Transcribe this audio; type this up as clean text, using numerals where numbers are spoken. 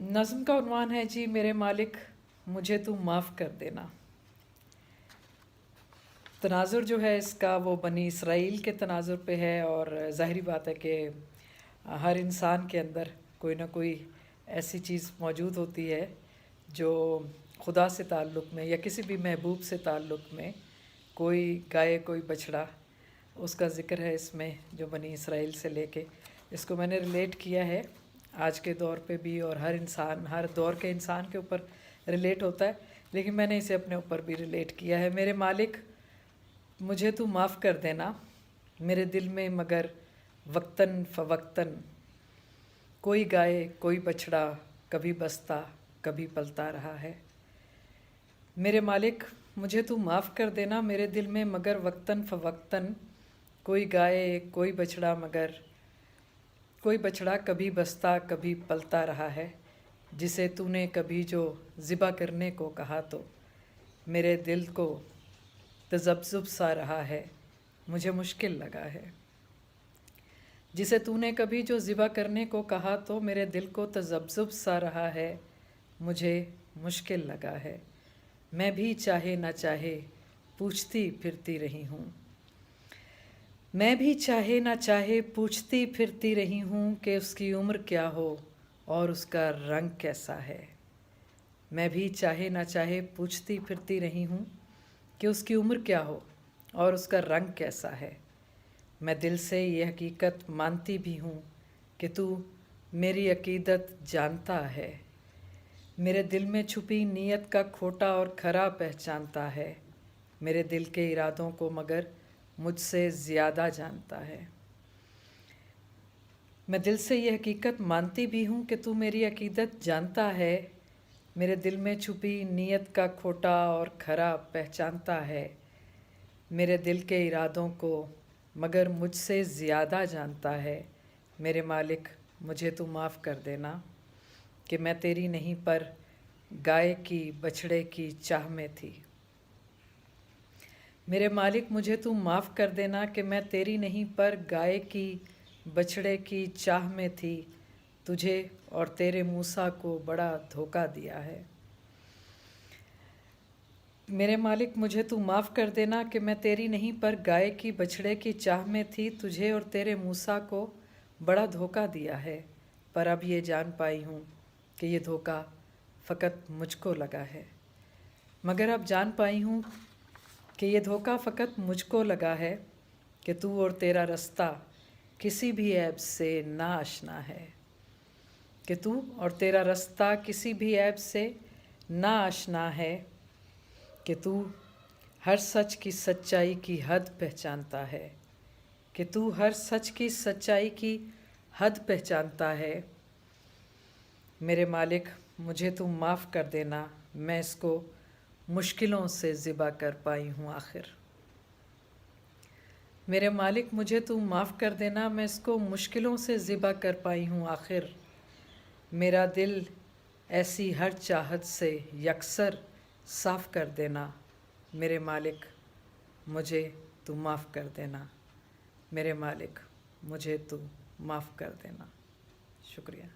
नज़्म का उन्वान है जी, मेरे मालिक मुझे तू माफ़ कर देना। तनाज़ुर जो है इसका वो बनी इसराइल के तनाज़ुर पे है, और ज़ाहिरी बात है कि हर इंसान के अंदर कोई ना कोई ऐसी चीज़ मौजूद होती है जो खुदा से ताल्लुक़ में या किसी भी महबूब से ताल्लुक़ में, कोई गाय कोई बछड़ा, उसका ज़िक्र है इसमें जो बनी इसराइल से लेके। इसको मैंने रिलेट किया है आज के दौर पे भी, और हर इंसान हर दौर के इंसान के ऊपर रिलेट होता है, लेकिन मैंने इसे अपने ऊपर भी रिलेट किया है। मेरे मालिक मुझे तू माफ़ कर देना, मेरे दिल में मगर वक्तन फ़वक्तन कोई गाय कोई बछड़ा कभी बसता कभी पलता रहा है। मेरे मालिक मुझे तू माफ़ कर देना, मेरे दिल में मगर वक्तन फ़वक्तन कोई गाय कोई बछड़ा मगर कोई बछड़ा कभी बसता कभी पलता रहा है। जिसे तूने कभी जो ज़िबा करने को कहा तो मेरे दिल को तज़ब्ज़ुब सा रहा है, मुझे मुश्किल लगा है। जिसे तूने कभी जो ज़िबा करने को कहा तो मेरे दिल को तज़ब्ज़ुब सा रहा है, मुझे मुश्किल लगा है। मैं भी चाहे न चाहे पूछती फिरती रही हूँ, मैं भी चाहे न चाहे पूछती फिरती रही हूँ कि उसकी उम्र क्या हो और उसका रंग कैसा है। मैं भी चाहे न चाहे पूछती फिरती रही हूँ कि उसकी उम्र क्या हो और उसका रंग कैसा है। मैं दिल से ये हकीकत मानती भी हूँ कि तू मेरी अकीदत जानता है, मेरे दिल में छुपी नीयत का खोटा और खरा पहचानता है, मेरे दिल के इरादों को मगर मुझसे ज़्यादा जानता है। मैं दिल से ये हकीकत मानती भी हूँ कि तू मेरी अकीदत जानता है, मेरे दिल में छुपी नीयत का खोटा और खरा पहचानता है, मेरे दिल के इरादों को मगर मुझसे ज़्यादा जानता है। मेरे मालिक मुझे तू माफ़ कर देना कि मैं तेरी नहीं पर गाय की बछड़े की चाह में थी। मेरे मालिक मुझे तू माफ़ कर देना कि मैं तेरी नहीं पर गाय की बछड़े की चाह में थी। तुझे और तेरे मूसा को बड़ा धोखा दिया है। मेरे मालिक मुझे तू माफ़ कर देना कि मैं तेरी नहीं पर गाय की बछड़े की चाह में थी। तुझे और तेरे मूसा को बड़ा धोखा दिया है, पर अब ये जान पाई हूँ कि ये धोखा फ़कत मुझको लगा है। मगर अब जान पाई हूँ कि ये धोखा फ़कत मुझको लगा है कि तू और तेरा रास्ता किसी भी ऐब से ना आशना है, कि तू और तेरा रास्ता किसी भी ऐब से ना आशना है, कि तू हर सच की सच्चाई की हद पहचानता है, कि तू हर सच की सच्चाई की हद पहचानता है। मेरे मालिक मुझे तू माफ़ कर देना, मैं इसको मुश्किलों से ज़िबा कर पाई हूँ आखिर। मेरे मालिक मुझे तू माफ़ कर देना, मैं इसको मुश्किलों से ज़िबा कर पाई हूँ आखिर। मेरा दिल ऐसी हर चाहत से यकसर साफ़ कर देना। मेरे मालिक मुझे तू माफ़ कर देना, मेरे मालिक मुझे तू माफ़ कर देना। शुक्रिया।